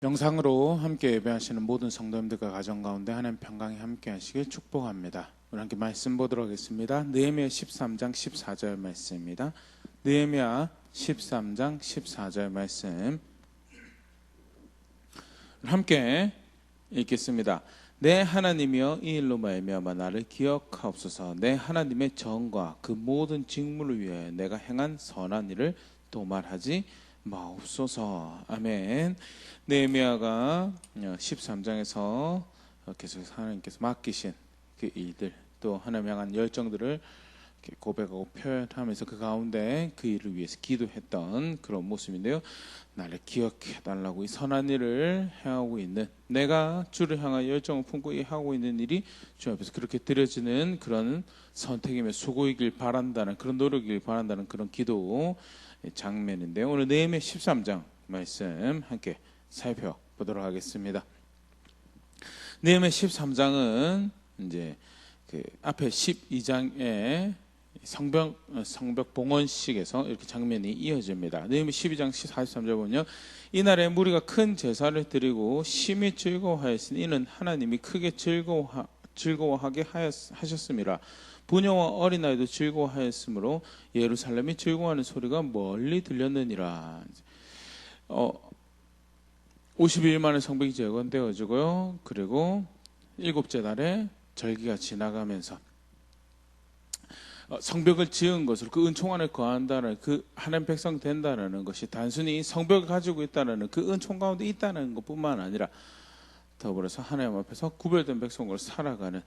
영상으로 함께 예배하시는 모든 성도님들과 가정 가운데 하나님 평강이 함께 하시길 축복합니다. 우리 함께 말씀 보도록 하겠습니다. 느헤미야 13장 14절 말씀입니다. 느헤미야 13장 14절 말씀 함께 읽겠습니다. 내 하나님이여, 이 일로 말미암아 나를 기억하옵소서. 내 하나님의 정과 그 모든 직무를 위하여 내가 행한 선한 일을 도말하지 마옵소서. 아멘. 느헤미야가 13장에서 계속 하나님께서 맡기신 그 일들, 또 하나님 향한 열정들을 고백하고 표현하면서 그 가운데 그 일을 위해서 기도했던 그런 모습인데요. 나를 기억해달라고 이 선한 일을 행하고 있는, 내가 주를 향한 열정을 품고 하고 있는 일이 주 앞에서 그렇게 드려지는 그런 선택이며 수고이길 바란다는, 그런 노력이길 바란다는 그런 기도 장면인데요. 오늘 느헤미야 13장 말씀 함께 살펴보도록 하겠습니다. 느헤미야 13장은 이제 그 앞에 12장의 성벽 봉헌식에서 이렇게 장면이 이어집니다. 느헤미야 12장 43절 보면요, 이날에 무리가 큰 제사를 드리고 심히 즐거워하였으니 이는 하나님이 크게 즐거워하게 하셨음이라. 부녀와 어린아이도 즐거워하였으므로 예루살렘이 즐거워하는 소리가 멀리 들렸느니라. 50일 만에 성벽이 재건되어지고요. 그리고 일곱째 날에 절기가 지나가면서 성벽을 지은 것으로 그 은총 안에 거한다는, 그 하나님 백성 된다는 것이 단순히 성벽을 가지고 있다는, 그 은총 가운데 있다는 것뿐만 아니라 더불어서 하나님 앞에서 구별된 백성으로 살아가는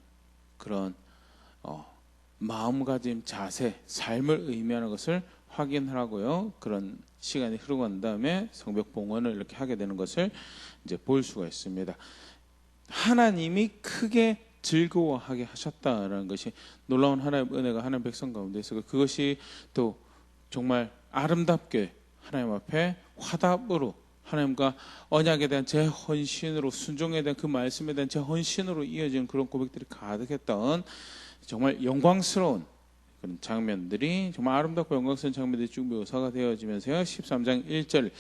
그런 마음가짐, 자세, 삶을 의미하는 것을 확인하고요. 그런 시간이 흐르고 난 다음에 성벽 봉헌을 이렇게 하게 되는 것을 이제 볼 수가 있습니다. 하나님이 크게 즐거워하게 하셨다라는 것이 놀라운 하나님의 은혜가 하나님 백성 가운데 있어서, 그것이 또 정말 아름답게 하나님 앞에 화답으로, 하나님과 언약에 대한 제 헌신으로, 순종에 대한 그 말씀에 대한 제 헌신으로 이어지는 그런 고백들이 가득했던 정말 영광스러운 그런 장면들이, 정말 아름답고 영광스러운 장면들이 쭉 묘사가 되어지면서요. 13장 1절,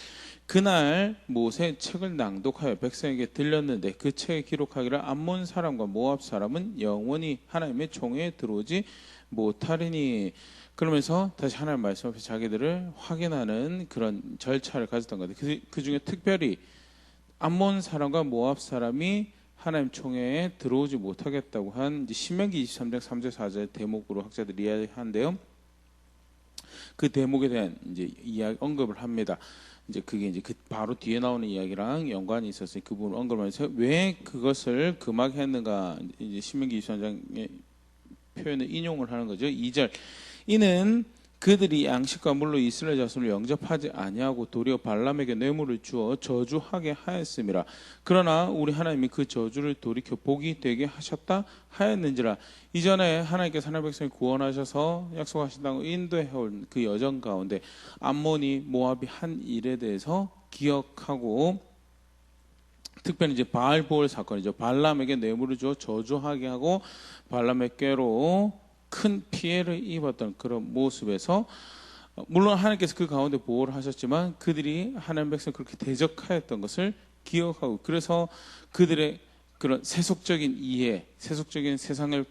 그날 모세 책을 낭독하여 백성에게 들렸는데 그 책에 기록하기를 암몬 사람과 모압 사람은 영원히 하나님의 총회에 들어오지 못하리니. 그러면서 다시 하나님 말씀 앞에 자기들을 확인하는 그런 절차를 가졌던 것 같아요. 그 중에 특별히 암몬 사람과 모압 사람이 하나님 총회에 들어오지 못하겠다고 한 신명기 23장 3절 4절 대목으로 학자들이 이야기하는데요. 그 대목에 대한 이제 이야기 언급을 합니다. 이제 그게 이제 그 바로 뒤에 나오는 이야기랑 연관이 있었어요. 그 부분을 언급하면서 왜 그것을 금하했는가, 이제 신명기 23장의 표현을 인용을 하는 거죠. 2절, 이는 그들이 양식과 물로 이스라엘 자손을 영접하지 아니하고 도리어 발람에게 뇌물을 주어 저주하게 하였음이라. 그러나 우리 하나님이 그 저주를 돌이켜 복이 되게 하셨다 하였는지라. 이전에 하나님께서 하나님의 백성을 구원하셔서 약속하신다고 인도해온 그 여정 가운데 암몬이 모압이 한 일에 대해서 기억하고, 특별히 이제 바알보올 사건이죠. 발람에게 뇌물을 주어 저주하게 하고 발람의 꾀로 큰 피해를 입었던 그런 모습에서, 물론 하나님께서 그 가운데 보호를 하셨지만 그들이 하나님 백성 그렇게 대적하였던 것을 기억하고, 그래서 그들의 그런 세속적인 이해, 세속적인 세상을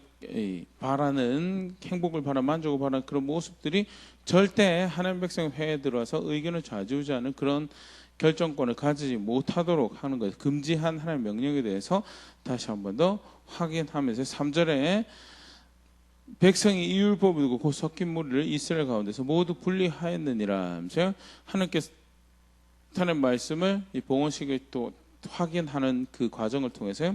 바라는, 행복을 바라는, 만족을 바라는 그런 모습들이 절대 하나님 백성 회에 들어와서 의견을 좌지우지하는 그런 결정권을 가지지 못하도록 하는 것, 금지한 하나님의 명령에 대해서 다시 한 번 더 확인하면서 3절에 백성이 이 율법을 두고 그 섞인 무리를 이스라엘 가운데서 모두 분리하였느니라 하면서 하나님께서 하나님 말씀을 이 봉헌식을 또 확인하는 그 과정을 통해서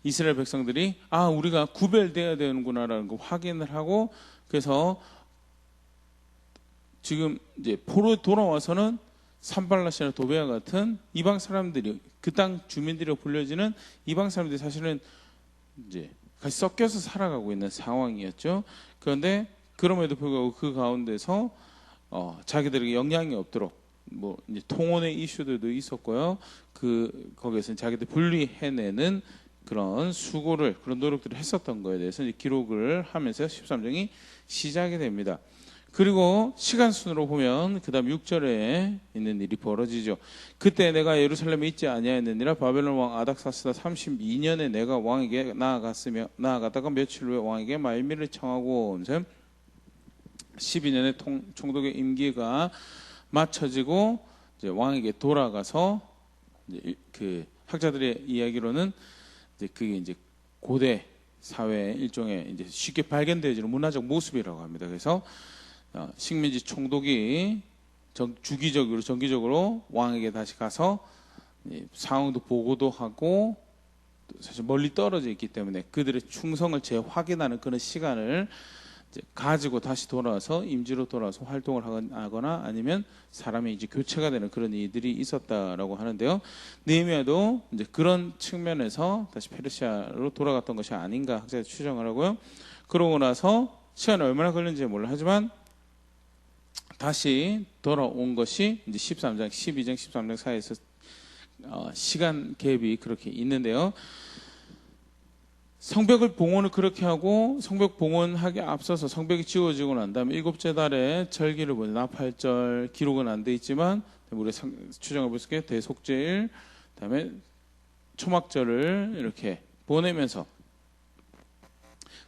이스라엘 백성들이 우리가 구별되어야 되는구나라는 걸 확인을 하고, 그래서 지금 이제 포로 돌아와서는 산발랏이나 도베아 같은 이방 사람들이, 그 땅 주민들이라고 불려지는 이방 사람들이 사실은 이제 같이 섞여서 살아가고 있는 상황이었죠. 그런데 그럼에도 불구하고 그 가운데서 자기들에게 영향이 없도록 뭐 이제 통혼의 이슈들도 있었고요. 거기에서 자기들 분리해내는 그런 수고를, 그런 노력들을 했었던 거에 대해서 이제 기록을 하면서 13장이 시작이 됩니다. 그리고 시간 순으로 보면 그다음 6절에 있는 일이 벌어지죠. 그때 내가 예루살렘에 있지 아니하였느니라. 바벨론 왕 아닥사스다 32년에 내가 왕에게 나아갔다가 며칠 후에 왕에게 말미를 청하고 12년의 총독의 임기가 마쳐지고 이제 왕에게 돌아가서 이제 그 학자들의 이야기로는 이제 그게 이제 고대 사회의 일종의 이제 쉽게 발견되어지는 문화적 모습이라고 합니다. 그래서 식민지 총독이 정기적으로 왕에게 다시 가서 상황도 보고도 하고 사실 멀리 떨어져 있기 때문에 그들의 충성을 재확인하는 그런 시간을 가지고 다시 돌아와서 임지로 돌아와서 활동을 하거나 아니면 사람이 이제 교체가 되는 그런 일들이 있었다라고 하는데요. 느헤미야도 이제 그런 측면에서 다시 페르시아로 돌아갔던 것이 아닌가 학자들이 추정을 하고요. 그러고 나서 시간이 얼마나 걸렸는지 몰라 하지만 다시 돌아온 것이 이제 13장, 12장, 13장 사이에서 시간 갭이 그렇게 있는데요. 성벽을 봉헌을 그렇게 하고 성벽 봉헌하기 앞서서 성벽이 지어지고 난 다음에 일곱째 달에 절기를 보내 나팔절 기록은 안 돼 있지만 우리가 추정해 볼 수 있게 대속제일 그다음에 초막절을 이렇게 보내면서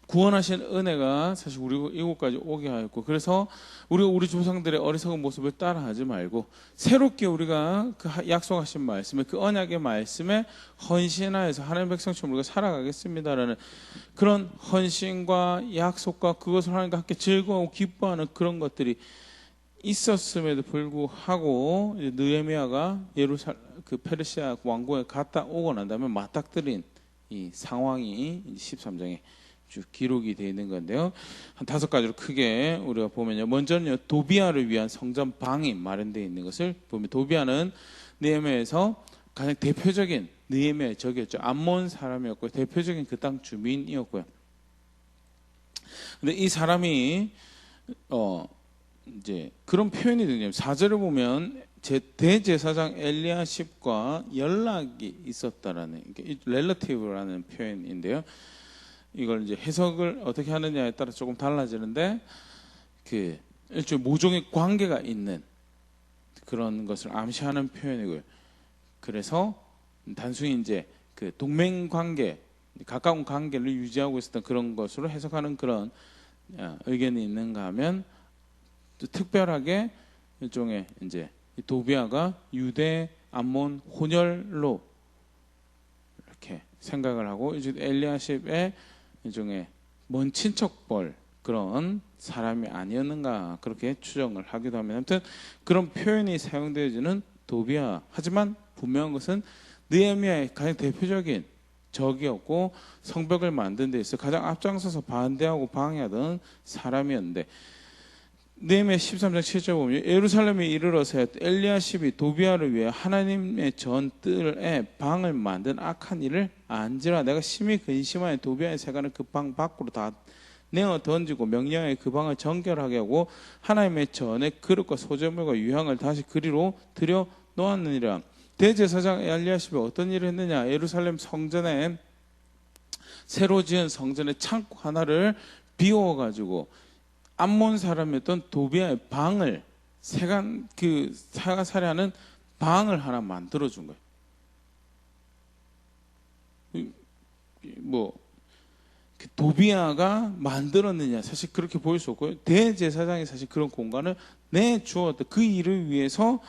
구원하신 은혜가 사실 우리 이곳까지 오게 하였고 그래서 우리가 우리 조상들의 어리석은 모습을 따라하지 말고 새롭게 우리가 그 약속하신 말씀에 그 언약의 말씀에 헌신하여서 하나님 백성처럼 우리가 살아가겠습니다라는 그런 헌신과 약속과 그것을 하나님과 함께 즐거워하고 기뻐하는 그런 것들이 있었음에도 불구하고 느헤미야가 그 페르시아 왕궁에 갔다 오고 난 다음에 맞닥뜨린 이 상황이 13장에 쭉 기록이 되어 있는 건데요. 한 5가지로 크게 우리가 보면요. 먼저는요, 도비아를 위한 성전 방이 마련되어 있는 것을 보면 도비아는 느헤미야에서 가장 대표적인 느헤미야의 적이었죠. 암몬 사람이었고 대표적인 그 땅 주민이었고요. 근데 이 사람이 이제 그런 표현이 되냐면 4절을 보면 대제사장 엘리야십과 연락이 있었다라는 렐러티브라는 표현인데요. 이걸 이제 해석을 어떻게 하느냐에 따라 조금 달라지는데 그 일종의 모종의 관계가 있는 그런 것을 암시하는 표현이고요. 그래서 단순히 이제 그 동맹 관계, 가까운 관계를 유지하고 있었던 그런 것으로 해석하는 그런 의견이 있는가 하면 또 특별하게 일종의 이제 도비아가 유대 암몬 혼혈로 이렇게 생각을 하고 이제 엘리야십의 일종의 먼 친척벌 그런 사람이 아니었는가 그렇게 추정을 하기도 합니다. 아무튼 그런 표현이 사용되어지는 도비아 하지만 분명한 것은 느헤미야의 가장 대표적인 적이었고 성벽을 만든 데 있어 가장 앞장서서 반대하고 방해하던 사람이었는데 느헤미야 13장 7절 보면 예루살렘에 이르러서 엘리야십이 도비아를 위해 하나님의 전뜰에 방을 만든 악한 일을 안지라 내가 심히 근심하여 도비아의 세간을 그 방 밖으로 다 내어 던지고 명령하여 그 방을 정결하게 하고 하나님의 전에 그릇과 소재물과 유향을 다시 그리로 들여 놓았느니라. 대제사장 엘리야십이 어떤 일을 했느냐. 예루살렘 성전에 새로 지은 성전의 창고 하나를 비워가지고 암몬 사람이었던 도비아의 방을 사가 살해하는 방을 하나 만들어 준 거예요. 뭐 도비아가 만들었느냐 사실 그렇게 보일 수 없고요. 대제사장이 사실 그런 공간을 내주었다. 그 일을 위해서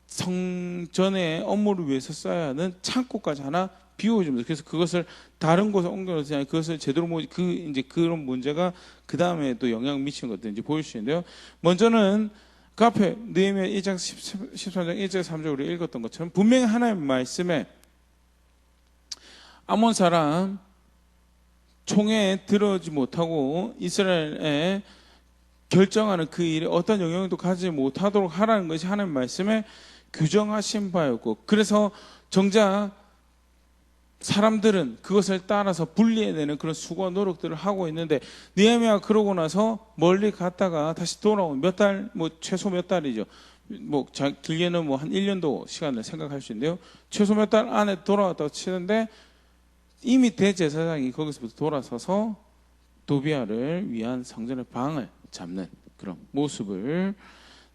성전의 업무를 위해서 써야 하는 창고까지 하나 비워줍니다. 그래서 그것을 다른 곳에 옮겨놓지 않고 그것을 제대로 이제 그런 문제가 그 다음에 또 영향을 미치는 것들 이제 보일 수 있는데요. 먼저는 그 앞에 느헤미야 1장 13장 1절 3절 우리 읽었던 것처럼 분명히 하나님의 말씀에 아몬 사람 총에 들어오지 못하고 이스라엘에 결정하는 그 일에 어떤 영향도 가지 못하도록 하라는 것이 하나님의 말씀에 규정하신 바였고 그래서 정작 사람들은 그것을 따라서 분리해내는 그런 수고와 노력들을 하고 있는데 느헤미야가 그러고 나서 멀리 갔다가 다시 돌아온 몇 달, 뭐 최소 몇 달이죠. 뭐 길게는 뭐 한 1년도 시간을 생각할 수 있는데요. 최소 몇 달 안에 돌아왔다고 치는데 이미 대제사장이 거기서부터 돌아서서 도비아를 위한 성전의 방을 잡는 그런 모습을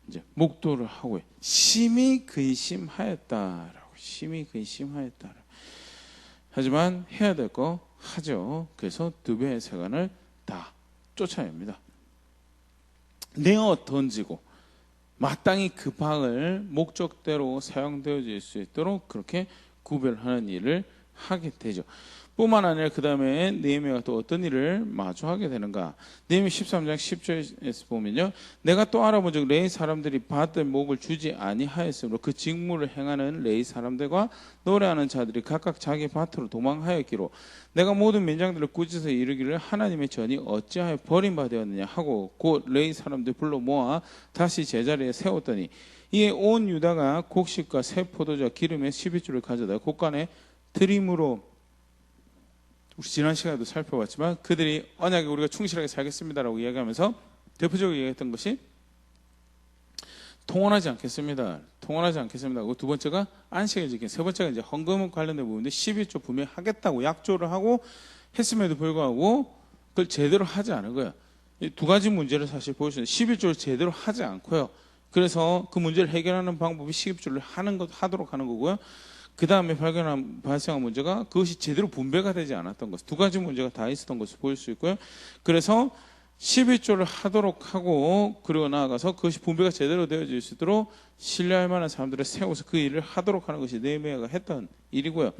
이제 목도를 하고 심히 근심하였다라고 심히 근심하였다. 하지만 해야 될 거 하죠. 그래서 두 배의 세관을 다 쫓아냅니다. 내어 던지고 마땅히 그 방을 목적대로 사용되어질 수 있도록 그렇게 구별하는 일을 하게 되죠. 뿐만 아니라 그 다음에 느헤미야가 또 어떤 일을 마주하게 되는가. 느헤미야 13장 10절에서 보면요, 내가 또 알아본 즉 레위 사람들이 밭의 목을 주지 아니하였으므로 그 직무를 행하는 레위 사람들과 노래하는 자들이 각각 자기 밭으로 도망하였기로 내가 모든 민장들을 꾸짖어 이르기를 하나님의 전이 어찌하여 버림받았느냐 하고 곧 레위 사람들 불러 모아 다시 제자리에 세웠더니 이에 온 유다가 곡식과 새 포도주와 기름의 12주를 가져다 곳간에 드림으로, 우리 지난 시간에도 살펴봤지만 그들이 언약에 우리가 충실하게 살겠습니다라고 이야기하면서 대표적으로 얘기했던 것이 통원하지 않겠습니다. 통원하지 않겠습니다. 두 번째가 안식을 지킨, 세 번째가 이제 헌금 관련된 부분인데 11조 분명히 하겠다고 약조를 하고 했음에도 불구하고 그걸 제대로 하지 않은 거예요. 이 두 가지 문제를 사실 보여주는데 11조를 제대로 하지 않고요. 그래서 그 문제를 해결하는 방법이 11조를 하도록 하는 거고요. 그 다음에 발생한 문제가 그것이 제대로 분배가 되지 않았던 것. 두 가지 문제가 다 있었던 것을 보일 수 있고요. 그래서 11조를 하도록 하고 그리고 나아가서 그것이 분배가 제대로 되어질 수 있도록 신뢰할 만한 사람들을 세워서 그 일을 하도록 하는 것이 느헤미야가 했던 일이고요.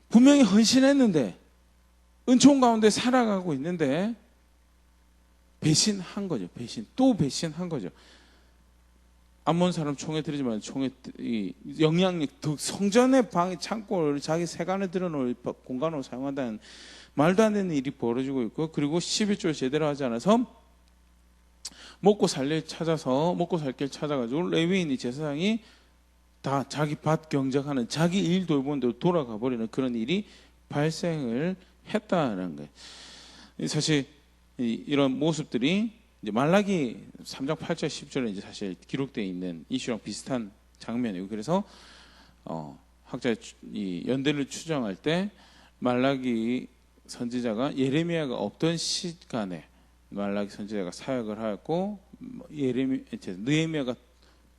분명히 헌신했는데 은총 가운데 살아가고 있는데 배신한 거죠. 또 배신한 거죠. 암몬 사람 총에 들이지만 총에 영향력, 성전의 방의 창고를 자기 세간에 들어놓을 공간으로 사용한다는 말도 안 되는 일이 벌어지고 있고, 그리고 11조를 제대로 하지 않아서 먹고 살 길 찾아가지고 레위인이 제사장이 다 자기 밭 경작하는, 자기 일 돌보는 대로 돌아가 버리는 그런 일이 발생을 했다는 거예요. 사실 이런 모습들이 이제 말라기 3장 8절 10절에 이제 사실 기록되어 있는 이슈랑 비슷한 장면이고, 그래서 학자의 이 연대를 추정할 때 말라기 선지자가 예레미야가 없던 시간에 말라기 선지자가 사역을 하였고 느헤미야가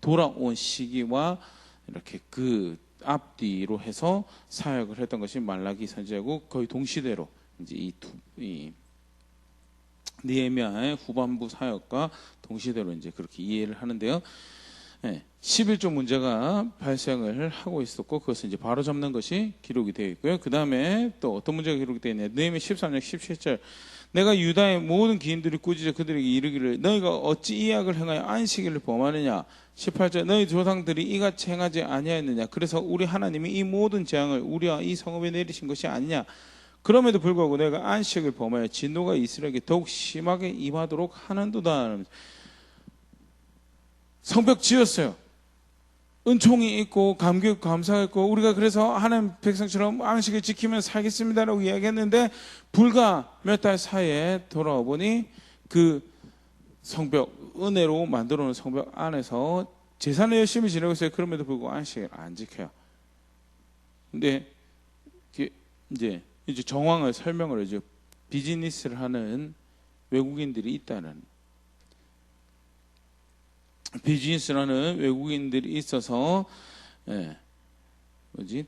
돌아온 시기와 이렇게 그 앞뒤로 해서 사역을 했던 것이 말라기 선지자고, 거의 동시대로 이제 이 느헤미야의 후반부 사역과 동시대로 이제 그렇게 이해를 하는데요. 11조 문제가 발생을 하고 있었고 그것을 이제 바로 잡는 것이 기록이 되어 있고요. 그 다음에 또 어떤 문제가 기록이 되어 있냐. 느헤미야 13장 17절. 내가 유다의 모든 기인들이 꾸짖어 그들에게 이르기를 너희가 어찌 이 악을 행하여 안식일을 범하느냐. 18절. 너희 조상들이 이같이 행하지 아니하였느냐. 그래서 우리 하나님이 이 모든 재앙을 우리와 이 성읍에 내리신 것이 아니냐. 그럼에도 불구하고 내가 안식을 범하여 진노가 이스라엘에게 더욱 심하게 임하도록 하는도다. 성벽 지었어요. 은총이 있고 감격 감사가 있고 우리가 그래서 하나님 백성처럼 안식을 지키면 살겠습니다라고 이야기했는데 불과 몇 달 사이에 돌아와 보니 그 성벽, 은혜로 만들어 놓은 성벽 안에서 제사는 열심히 지내고 있어요. 그럼에도 불구하고 안식을 안 지켜요. 근데 이제 정황을 설명을 해줘. 비즈니스를 하는 외국인들이 있다는, 비즈니스라는 외국인들이 있어서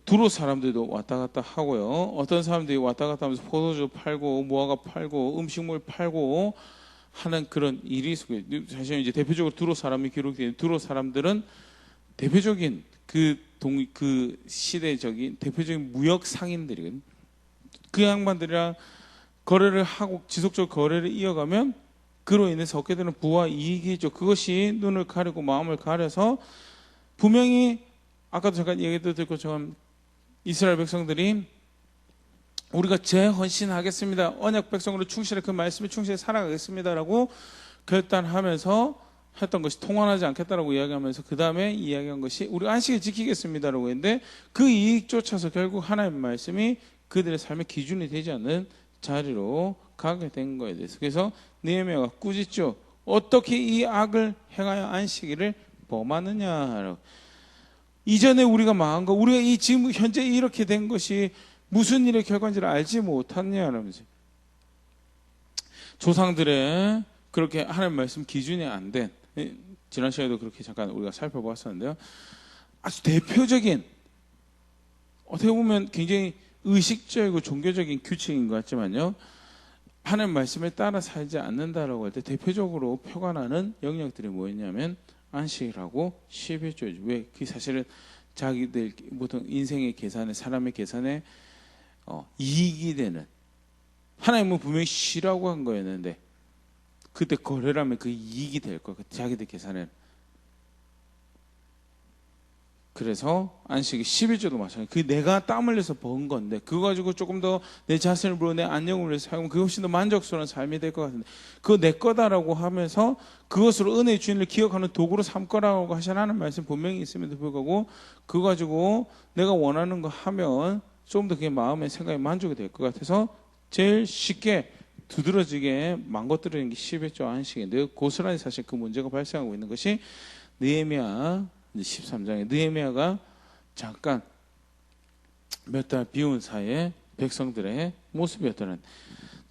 두로 사람들도 왔다 갔다 하고요. 어떤 사람들이 왔다 갔다 하면서 포도주 팔고 무화과 팔고 음식물 팔고 하는 그런 일이 있어요. 사실 이제 대표적으로 두로 사람이 기록된 두로 사람들은 대표적인 그 시대적인 대표적인 무역 상인들이거든요. 그 양반들이랑 거래를 하고 지속적으로 거래를 이어가면 그로 인해서 얻게 되는 부와 이익이죠. 그것이 눈을 가리고 마음을 가려서 분명히 아까도 잠깐 얘기했던 것처럼 이스라엘 백성들이 우리가 재헌신하겠습니다. 언약 백성으로 충실해 그 말씀에 충실해 살아가겠습니다라고 결단하면서 했던 것이 통한하지 않겠다라고 이야기하면서 그 다음에 이야기한 것이 우리 안식을 지키겠습니다라고 했는데 그 이익 쫓아서 결국 하나님의 말씀이 그들의 삶의 기준이 되지 않는 자리로 가게 된 거에 대해서. 그래서 느헤미야가 꾸짖죠. 어떻게 이 악을 행하여 안식일을 범하느냐. 이전에 우리가 망한 거, 우리가 이 지금 현재 이렇게 된 것이 무슨 일의 결과인지를 알지 못하느냐라면서 조상들의 그렇게 하나님 말씀 기준이 안 된, 지난 시간에도 그렇게 잠깐 우리가 살펴봤었는데요. 아주 대표적인, 어떻게 보면 굉장히 의식적이고 종교적인 규칙인 것 같지만요, 하나님 말씀에 따라 살지 않는다라고 할 때 대표적으로 표가 나는 영역들이 뭐였냐면 안식이라고 11조죠. 왜? 그 사실은 자기들 보통 인생의 계산에, 사람의 계산에 이익이 되는, 하나님은 분명히 쉬라고 한 거였는데 그때 거래라면 그 이익이 될 거야, 자기들 계산에. 그래서 안식이 11조도 마찬가지. 그 내가 땀 흘려서 번 건데 그거 가지고 조금 더 내 자신을 불러 내 안녕을 위해서 사용하면 그게 훨씬 더 만족스러운 삶이 될 것 같은데, 그거 내 거다라고 하면서 그것으로 은혜의 주인을 기억하는 도구로 삼 거라고 하시는 말씀 분명히 있음에도 불구하고 그거 가지고 내가 원하는 거 하면 조금 더 그게 마음의 생각에 만족이 될 것 같아서 제일 쉽게 두드러지게 망가뜨리는 게 11조 안식인데요. 고스란히 사실 그 문제가 발생하고 있는 것이 느헤미야 13장에 느헤미야가 잠깐 몇 달 비운 사이에 백성들의 모습이었다는,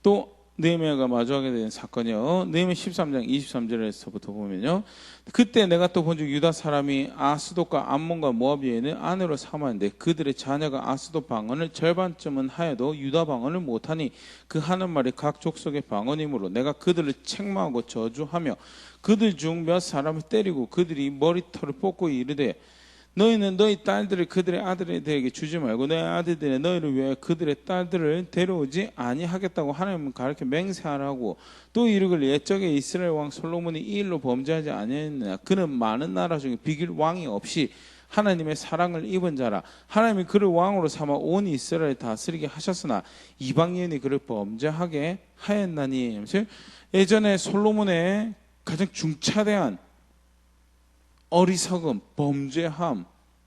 또 느헤미야가 마주하게 된 사건이요. 느헤미야 13장 23절에서부터 보면요, 그때 내가 또 본즉 유다 사람이 아스돗과 암몬과 모압 여인을 아내로 삼았는데 그들의 자녀가 아스돗 방언을 절반쯤은 하여도 유다 방언을 못하니 그 하는 말이 각 족속의 방언이므로 내가 그들을 책망하고 저주하며 그들 중 몇 사람을 때리고 그들이 머리털을 뽑고 이르되 너희는 너희 딸들을 그들의 아들들에게 주지 말고 너희 아들들이 너희를 위하여 그들의 딸들을 데려오지 아니하겠다고 하나님은 가르쳐 맹세하라고, 또 이르기를 옛적에 이스라엘 왕 솔로몬이 이 일로 범죄하지 아니하였느냐. 그는 많은 나라 중에 비길 왕이 없이 하나님의 사랑을 입은 자라. 하나님이 그를 왕으로 삼아 온 이스라엘을 다스리게 하셨으나 이방인이 그를 범죄하게 하였나니. 예전에 솔로몬의 가장 중차대한 어리석음, 범죄함,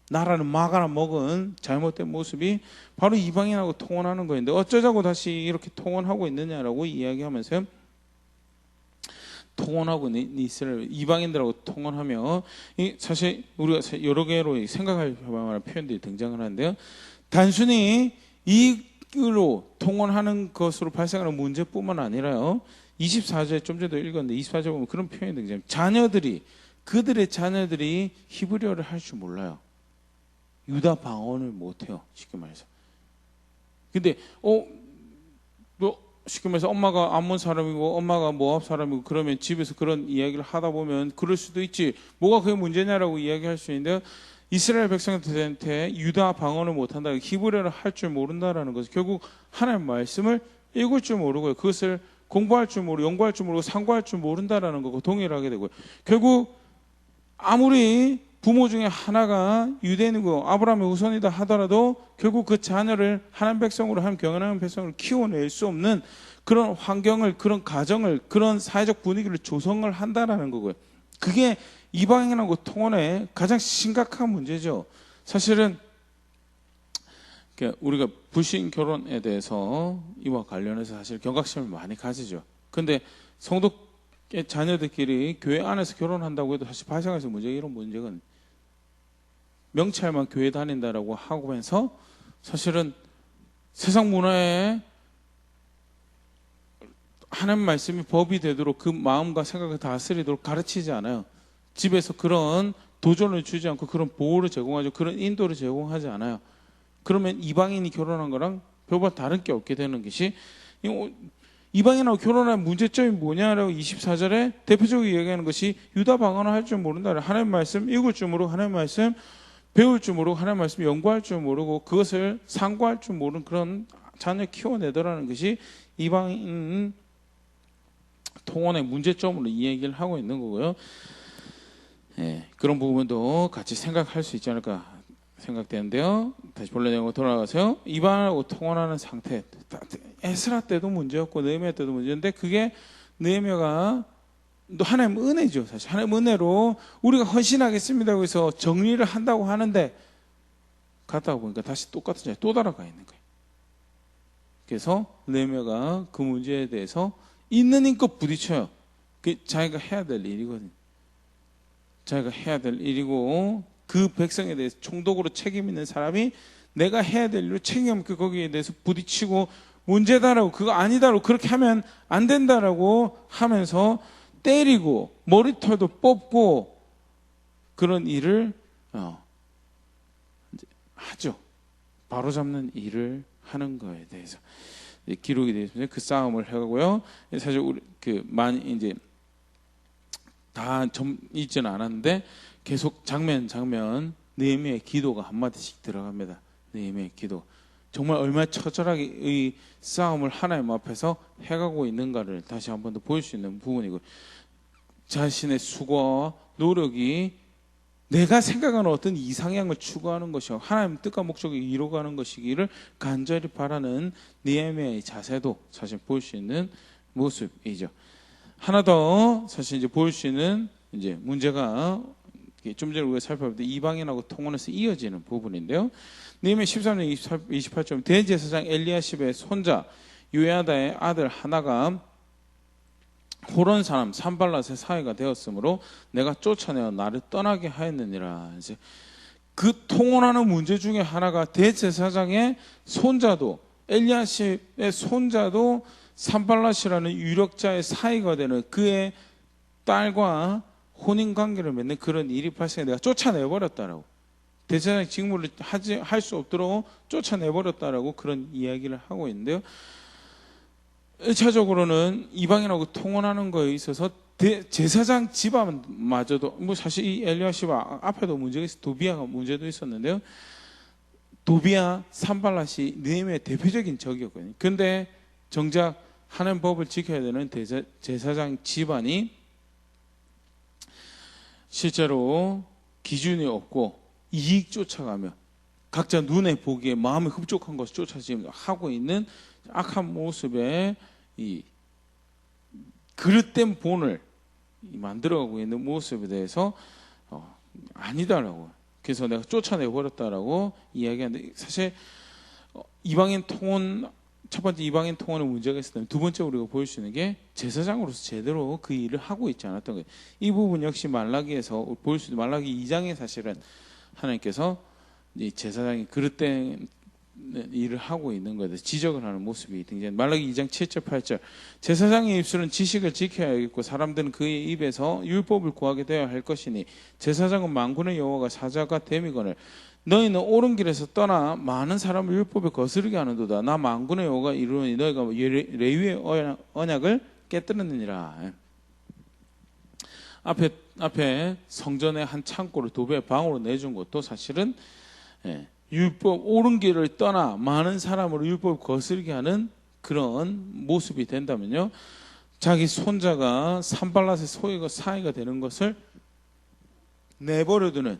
나라를 막아나 먹은 잘못된 모습이 바로 이방인하고 통혼하는 거였는데 어쩌자고 다시 이렇게 통혼하고 있느냐라고 이야기하면서, 통혼하고 있는 이스라엘 이방인들하고 통혼하며, 사실 우리가 여러 개로 생각할 만한 표현들이 등장을 하는데요, 단순히 이로 통혼하는 것으로 발생하는 문제뿐만 아니라요, 24절 좀 전에도 읽었는데 24절 보면 그런 표현이 등장합니다. 그들의 자녀들이 히브리어를 할 줄 몰라요. 유다 방언을 못해요, 쉽게 말해서. 근데 쉽게 말해서 엄마가 암몬 사람이고 엄마가 모압 사람이고 그러면 집에서 그런 이야기를 하다 보면 그럴 수도 있지, 뭐가 그게 문제냐라고 이야기할 수 있는데, 이스라엘 백성한테 유다 방언을 못한다, 히브리어를 할 줄 모른다라는 것은 결국 하나님의 말씀을 읽을 줄 모르고요, 그것을 공부할 줄 모르고 연구할 줄 모르고 상고할 줄 모른다라는 거고 동일하게 되고요. 결국 아무리 부모 중에 하나가 유대인이고 아브라함의 후손이다 하더라도 결국 그 자녀를 하나님 백성으로, 하나님 경외하는 백성으로 키워낼 수 없는 그런 환경을, 그런 가정을, 그런 사회적 분위기를 조성을 한다라는 거고요. 그게 이방인하고 통혼의 가장 심각한 문제죠. 사실은 우리가 불신 결혼에 대해서 이와 관련해서 사실 경각심을 많이 가지죠. 근데 성도의 자녀들끼리 교회 안에서 결혼한다고 해도 사실 발생해서 이런 문제가 명찰만 교회 다닌다라고 하면서 사실은 세상 문화에 하나님 말씀이 법이 되도록 그 마음과 생각을 다스리도록 가르치지 않아요. 집에서 그런 도전을 주지 않고 그런 보호를 제공하죠. 그런 인도를 제공하지 않아요. 그러면 이방인이 결혼한 거랑 별반 다른 게 없게 되는 것이, 이방인하고 결혼한 문제점이 뭐냐라고 24절에 대표적으로 얘기하는 것이 유다 방언을 할 줄 모른다. 하나님 말씀 읽을 줄 모르고 하나님 말씀 배울 줄 모르고 하나님 말씀 연구할 줄 모르고 그것을 상고할 줄 모르는 그런 자녀 키워내더라는 것이 이방인 통혼의 문제점으로 이 얘기를 하고 있는 거고요. 그런 부분도 같이 생각할 수 있지 않을까 생각되는데요. 다시 본래 내용으로 돌아가서요. 이방하고 통혼하는 상태. 에스라 때도 문제였고 느헤미야 때도 문제였는데 그게 느헤미야가 하나님 은혜죠. 사실 하나님 은혜로 우리가 헌신하겠습니다. 그래서 정리를 한다고 하는데 갔다가 보니까 다시 똑같은 자리에 또 달아가 있는 거예요. 그래서 느헤미야가 그 문제에 대해서 있는 힘껏 부딪혀요. 그게 자기가 해야 될 일이거든요. 자기가 해야 될 일이고 그 백성에 대해서 총독으로 책임 있는 사람이 내가 해야 될 일로 책임 없게 거기에 대해서 부딪히고 문제다라고, 그거 아니다라고, 그렇게 하면 안 된다라고 하면서 때리고 머리털도 뽑고 그런 일을 이제 하죠. 바로잡는 일을 하는 거에 대해서 기록이 되어 있습니다. 그 싸움을 해가고요. 사실 우리 많이 이제 다 있지는 않았는데 계속 장면 느헤미야의 기도가 한마디씩 들어갑니다. 느헤미야의 기도. 정말 얼마나 처절하게 이 싸움을 하나님 앞에서 해가고 있는가를 다시 한 번 더 보일 수 있는 부분이고, 자신의 수고와 노력이 내가 생각하는 어떤 이상향을 추구하는 것이고 하나님 뜻과 목적을 이루어가는 것이기를 간절히 바라는 느헤미야의 자세도 사실 볼 수 있는 모습이죠. 하나 더 사실 이제 볼 수 있는 이제 문제가 좀 전에 우리가 살펴봤던 이방인하고 통혼해서 이어지는 부분인데요. 느헤미야 13장 28절 대제사장 엘리야십의 손자 요야다의 아들 하나가 호론 사람 산발랏의 사위가 되었으므로 내가 쫓아내어 나를 떠나게 하였느니라. 이제 그 통혼하는 문제 중에 하나가 대제사장의 손자도 엘리야십의 손자도 산발랏이라는 유력자의 사위가 되는 그의 딸과 혼인 관계를 맺는 그런 일이 발생해 내가 쫓아내 버렸다라고, 대제사장 직무를 할 수 없도록 쫓아내 버렸다라고 그런 이야기를 하고 있는데요. 1차적으로는 이방인하고 통혼하는 거에 있어서 제사장 집안마저도 뭐 사실 이 엘리야십 앞에도 문제가 있어, 도비아가 문제도 있었는데요. 도비아, 산발랏이 느헤미야의 대표적인 적이었거든요. 그런데 정작 하나님 법을 지켜야 되는 제사장 집안이 실제로 기준이 없고 이익 쫓아가며 각자 눈에 보기에 마음에 흡족한 것을 쫓아 지금 하고 있는 악한 모습에 이 그릇된 본을 만들어가고 있는 모습에 대해서 아니다라고, 그래서 내가 쫓아내 버렸다라고 이야기하는데, 사실 이방인 통혼, 첫 번째 이방인 통혼의 문제가 있었다면 두 번째 우리가 보일 수 있는 게 제사장으로서 제대로 그 일을 하고 있지 않았던 거예요. 이 부분 역시 말라기에서 볼 수 있는, 말라기 2장에 사실은 하나님께서 이 제사장이 그릇된 일을 하고 있는 것에 지적을 하는 모습이 등장합니다. 말라기 2장 7절 8절 제사장의 입술은 지식을 지켜야겠고 사람들은 그의 입에서 율법을 구하게 되어야 할 것이니 제사장은 만군의 여호와가 사자가 됨이거늘 너희는 옳은 길에서 떠나 많은 사람을 율법에 거스르게 하는도다. 나 만군의 여호와가 이르노니 너희가 레위의 언약을 깨뜨렸느니라. 앞에 성전의 한 창고를 도배의 방으로 내준 것도 사실은 율법 옳은 길을 떠나 많은 사람으로 율법을 거스르게 하는 그런 모습이 된다면요, 자기 손자가 산발랏의 사위가 되는 것을 내버려두는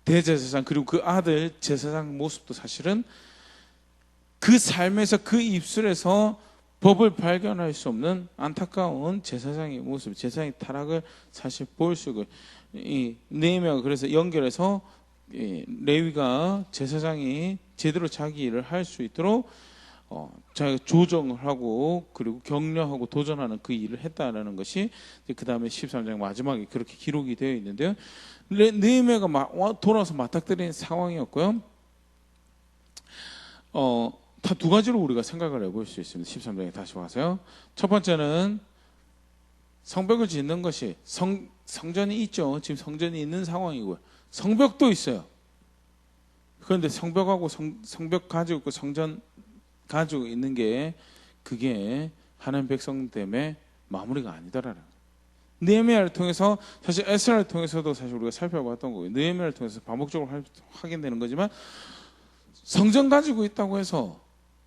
대제사장 그리고 그 아들 제사장 모습도 사실은 그 삶에서 그 입술에서 법을 발견할 수 없는 안타까운 제사장의 모습, 제사장의 타락을 사실 볼 수 있고, 이 느헤미야가 그래서 연결해서 레위가 제사장이 제대로 자기 일을 할 수 있도록 자기가 조정을 하고 그리고 격려하고 도전하는 그 일을 했다라는 것이 그 다음에 13장 마지막에 그렇게 기록이 되어 있는데요. 느헤미야가 돌아와서 맞닥뜨리는 상황이었고요. 다 두 가지로 우리가 생각을 해볼 수 있습니다. 13장에 다시 와서요. 첫 번째는 성벽을 짓는 것이 성전이 있죠. 지금 성전이 있는 상황이고요. 성벽도 있어요. 그런데 성벽하고 성벽 가지고 있고 성전 가지고 있는 게 그게 하나님 백성 때문에 마무리가 아니다라는 거예요. 느헤미야를 통해서 사실 에스라를 통해서도 사실 우리가 살펴봤던 거고요. 느헤미야를 통해서 반복적으로 확인되는 거지만 성전 가지고 있다고 해서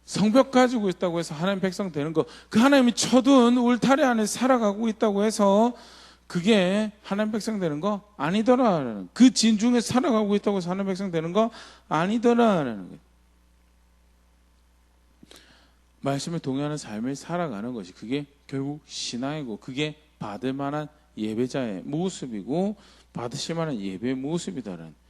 성벽 가지고 있다고 해서 하나님 백성 되는 거, 그 하나님이 쳐둔 울타리 안에 살아가고 있다고 해서 그게 하나님 백성 되는 거 아니더라라는, 그 진중에 살아가고 있다고 해서 하나님 백성 되는 거 아니더라라는 거예요. 말씀에 동의하는 삶을 살아가는 것이 그게 결국 신앙이고 그게 받을 만한 예배자의 모습이고 받으실 만한 예배의 모습이다라는.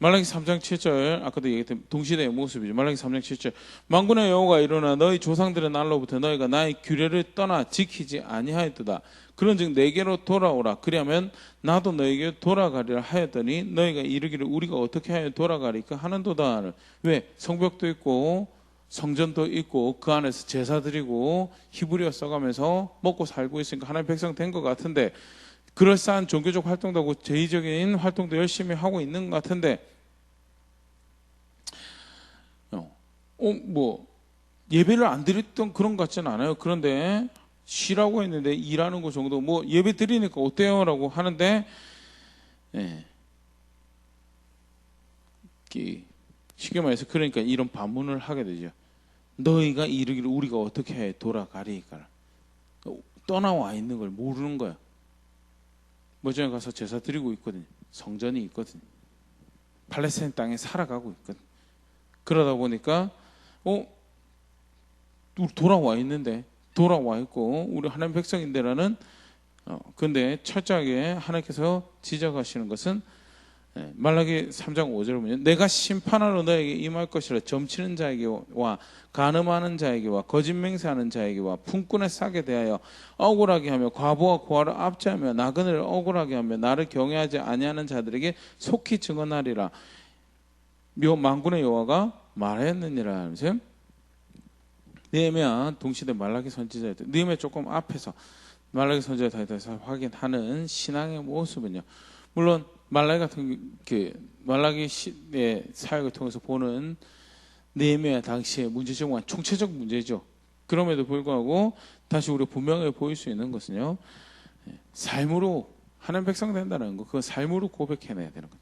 말라기 3장 7절 아까도 얘기했던 동시대의 모습이죠. 말라기 3장 7절 만군의 여호와가 이르나 너희 조상들의 날로부터 너희가 나의 규례를 떠나 지키지 아니하였도다. 그런즉 내게로 돌아오라. 그리하면 나도 너에게 돌아가리라 하였더니 너희가 이르기를 우리가 어떻게 하여 돌아가리까 하는도다. 왜? 성벽도 있고 성전도 있고 그 안에서 제사 드리고 히브리어 써가면서 먹고 살고 있으니까 하나님 백성 된 것 같은데, 그럴싸한 종교적 활동도 하고 제의적인 활동도 열심히 하고 있는 것 같은데, 뭐 예배를 안 드렸던 그런 것 같지는 않아요. 그런데 쉬라고 했는데 일하는 거 정도, 뭐 예배 드리니까 어때요? 라고 하는데, 예. 쉽게 말해서 그러니까 이런 반문을 하게 되죠. 너희가 이르기를 우리가 어떻게 해 돌아가리까. 떠나와 있는 걸 모르는 거야. 뭐전에 가서 제사 드리고 있거든요. 성전이 있거든요. 팔레스타인 땅에 살아가고 있거든. 그러다 보니까 우리 돌아와 있는데, 돌아와 있고 우리 하나님 백성인데라는, 근데 철저하게 하나님께서 지적하시는 것은, 말라기 3장 5절을 보면 내가 심판하러 너에게 임할 것이라. 점치는 자에게와 간음하는 자에게와 거짓 맹세하는 자에게와 품꾼에 싸게 대하여 억울하게 하며 과부와 고아를 압제하며 나그네를 억울하게 하며 나를 경외하지 아니하는 자들에게 속히 증언하리라. 만군의 여호와가 말했느니라 하면서, 느헤미야 동시대 말라기 선지자들, 느헤미야 조금 앞에서 말라기 선지자에 대해서 확인하는 신앙의 모습은요, 물론 말라기 같은 말라기 시의 사역을 통해서 보는 느헤미야 당시의 문제점은 총체적 문제죠. 그럼에도 불구하고 다시 우리 분명히 보일 수 있는 것은요, 삶으로 하나님 백성 된다는 거, 그거 삶으로 고백해내야 되는 거예요.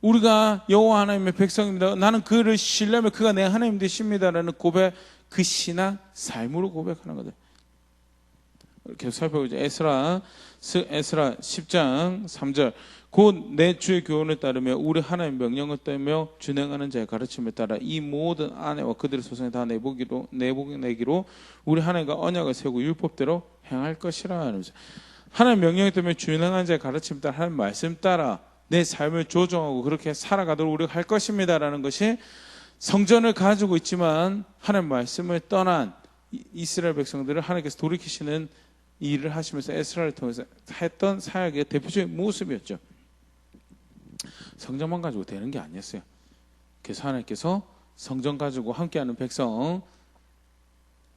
우리가 여호와 하나님의 백성입니다. 나는 그를 신뢰하며 그가 내 하나님 되십니다라는 고백, 그 신앙 삶으로 고백하는 거죠. 계속 살펴보죠. 에스라 10장 3절. 곧 내 주의 교훈을 따르며 우리 하나님 명령을 따르며 준행하는 자의 가르침을 따라 이 모든 아내와 그들의 소송에 다 내보내기로 우리 하나님과 언약을 세우고 율법대로 행할 것이라 하면서, 하나님 명령을 따르며 준행하는 자의 가르침을 따라 하나님 말씀 따라 내 삶을 조정하고 그렇게 살아가도록 우리가 할 것입니다라는 것이, 성전을 가지고 있지만 하나님 말씀을 떠난 이스라엘 백성들을 하나님께서 돌이키시는 일을 하시면서 에스라를 통해서 했던 사역의 대표적인 모습이었죠. 성전만 가지고 되는 게 아니었어요. 그래서 하나님께서 성전 가지고 함께하는 백성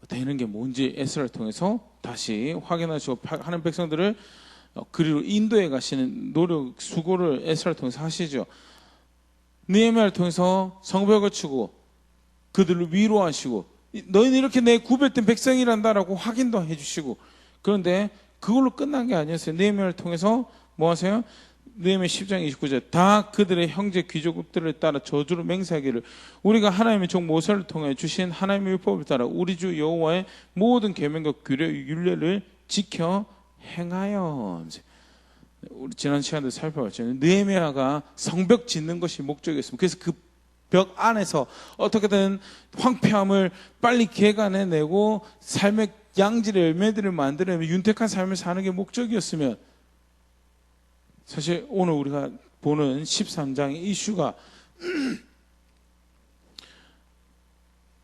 되는 게 뭔지 에스라를 통해서 다시 확인하시고, 하나님 백성들을 그리로 인도해 가시는 노력, 수고를 에스라를 통해서 하시죠. 느헤미야를 통해서 성벽을 치고 그들을 위로하시고, 너희는 이렇게 내 구별된 백성이란다라고 확인도 해주시고, 그런데 그걸로 끝난 게 아니었어요. 느헤미야를 통해서 뭐 하세요? 느헤미야 10장 29절. 다 그들의 형제 귀족들을 따라 저주로 맹세하기를 우리가 하나님의 종 모세를 통해 주신 하나님의 율법을 따라 우리 주 여호와의 모든 계명과 율례를 지켜 행하여. 우리 지난 시간에 살펴봤잖아요. 느헤미야가 성벽 짓는 것이 목적이었습니다. 그래서 그 벽 안에서 어떻게든 황폐함을 빨리 개간해내고 삶의 양질의 열매들을 만들어내며 윤택한 삶을 사는 게 목적이었으면, 사실 오늘 우리가 보는 13장의 이슈가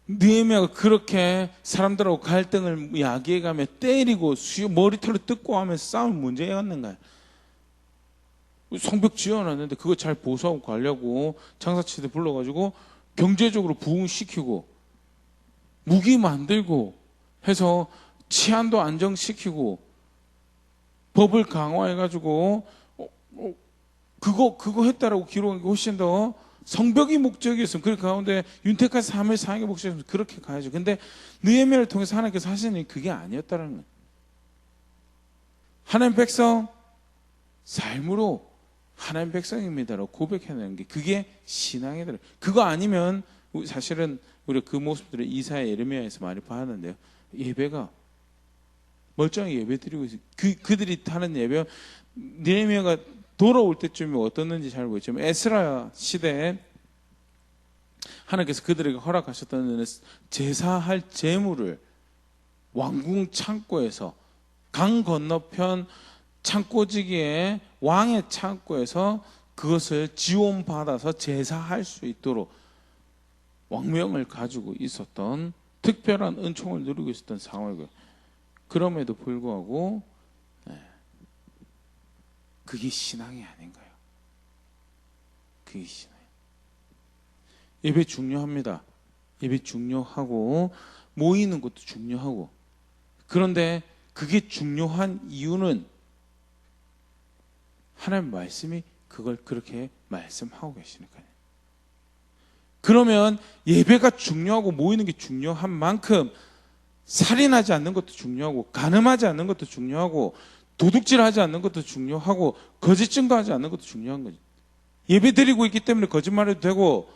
느헤미야가 그렇게 사람들하고 갈등을 야기해가며 때리고 머리털을 뜯고 하면서 싸운 문제였는가요? 성벽 지어놨는데 그거 잘 보수하고 관리하고 장사치들 불러가지고 경제적으로 부흥시키고 무기 만들고 해서 치안도 안정시키고 법을 강화해가지고 그거 했다라고 기록한 게 훨씬 더 성벽이 목적이었으면, 그 가운데 윤택한 삶을 사는 게 목적이었으면 그렇게 가야죠. 근데 느헤미야를 통해서 하나님께서 하시는 일이 그게 아니었다는 거예요. 하나님 백성 삶으로 하나님 백성입니다라고 고백해내는 게 그게 신앙이더라고요. 그거 아니면 사실은 우리가 그 모습들을 이사야 예레미야에서 많이 봤는데요. 예배가 멀쩡히 예배 드리고 있어요. 그들이 하는 예배, 느헤미야가 돌아올 때쯤에 어떻는지 잘 모르겠지만 에스라 시대에 하나님께서 그들에게 허락하셨던 제사할 제물을 왕궁 창고에서, 강 건너편 창고지기에 왕의 창고에서 그것을 지원받아서 제사할 수 있도록 왕명을 가지고 있었던, 특별한 은총을 누리고 있었던 상황이고요. 그럼에도 불구하고 그게 신앙이 아닌가요? 그게 신앙이에요. 예배 중요합니다. 예배 중요하고 모이는 것도 중요하고, 그런데 그게 중요한 이유는 하나님 말씀이 그걸 그렇게 말씀하고 계시니까요. 그러면 예배가 중요하고 모이는 게 중요한 만큼 살인하지 않는 것도 중요하고, 간음하지 않는 것도 중요하고, 도둑질하지 않는 것도 중요하고, 거짓 증거하지 않는 것도 중요한 거죠. 예배 드리고 있기 때문에 거짓말해도 되고,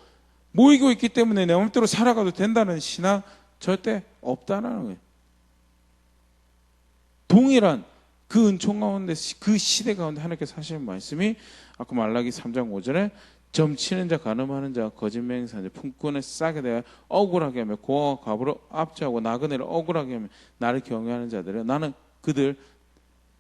모이고 있기 때문에 내 마음대로 살아가도 된다는 신앙 절대 없다는 거예요. 동일한 그 은총 가운데, 그 시대 가운데 하나님께서 하시는 말씀이 아까 말라기 3장 5절에 점치는 자, 간음하는 자, 거짓 맹세하는 자, 품꾼에 싸게 대하여 억울하게 하며 고아와 과부로 압제하고 나그네를 억울하게 하며 나를 경외하는 자들은 나는 그들